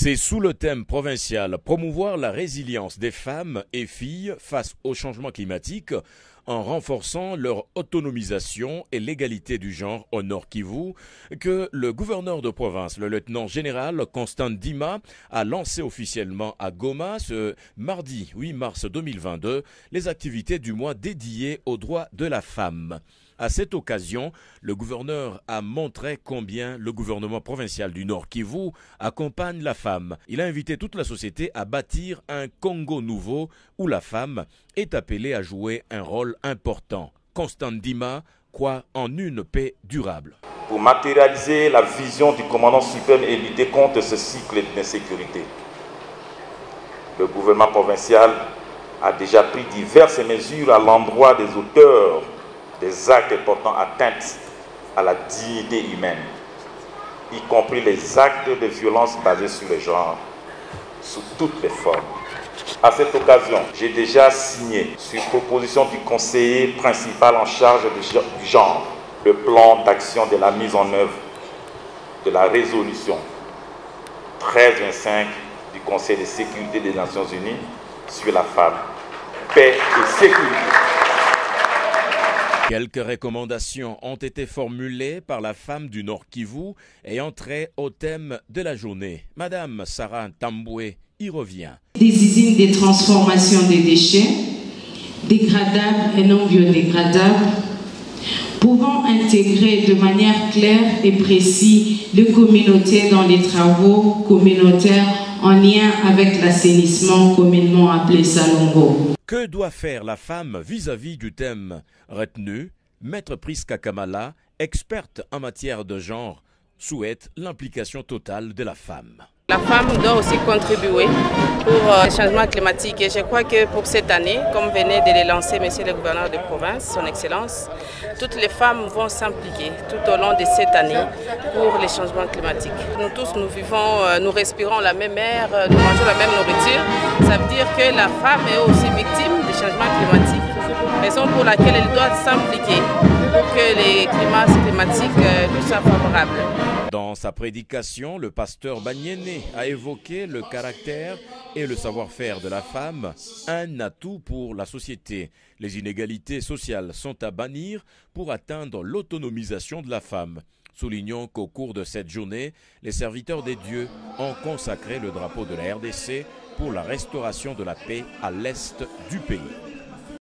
C'est sous le thème provincial « Promouvoir la résilience des femmes et filles face au changement climatique » en renforçant leur autonomisation et l'égalité du genre au Nord Kivu, que le gouverneur de province, le lieutenant-général Constant Ndima, a lancé officiellement à Goma ce mardi 8 mars 2022 les activités du mois dédié aux droits de la femme. À cette occasion, le gouverneur a montré combien le gouvernement provincial du Nord Kivu accompagne la femme. Il a invité toute la société à bâtir un Congo nouveau où la femme est appelée à jouer un rôle important. Constant Ndima croit en une paix durable. Pour matérialiser la vision du commandant suprême et lutter contre ce cycle d'insécurité, le gouvernement provincial a déjà pris diverses mesures à l'endroit des auteurs des actes portant atteinte à la dignité humaine, y compris les actes de violence basés sur le genre, sous toutes les formes. À cette occasion, j'ai déjà signé, sur proposition du conseiller principal en charge du genre, le plan d'action de la mise en œuvre de la résolution 1325 du Conseil de sécurité des Nations Unies sur la femme, paix et sécurité. Quelques recommandations ont été formulées par la femme du Nord Kivu ayant trait au thème de la journée. Madame Sarah Tamboué y revient. Des usines de transformation des déchets, dégradables et non biodégradables, pouvant intégrer de manière claire et précise les communautés dans les travaux communautaires en lien avec l'assainissement communément appelé Salongo. Que doit faire la femme vis-à-vis du thème retenu? Maître Priska Kamala, experte en matière de genre, souhaite l'implication totale de la femme. La femme doit aussi contribuer pour le changement climatique et je crois que pour cette année, comme venait de le lancer Monsieur le gouverneur de province, son excellence, toutes les femmes vont s'impliquer tout au long de cette année pour les changements climatiques. Nous tous, nous vivons, nous respirons la même air, nous mangeons la même nourriture. Ça veut dire que la femme est aussi victime des changements climatiques, raison pour laquelle elle doit s'impliquer pour que les climats climatiques lui soient favorables. Dans sa prédication, le pasteur Banyene a évoqué le caractère et le savoir-faire de la femme, un atout pour la société. Les inégalités sociales sont à bannir pour atteindre l'autonomisation de la femme. Soulignons qu'au cours de cette journée, les serviteurs des dieux ont consacré le drapeau de la RDC pour la restauration de la paix à l'est du pays.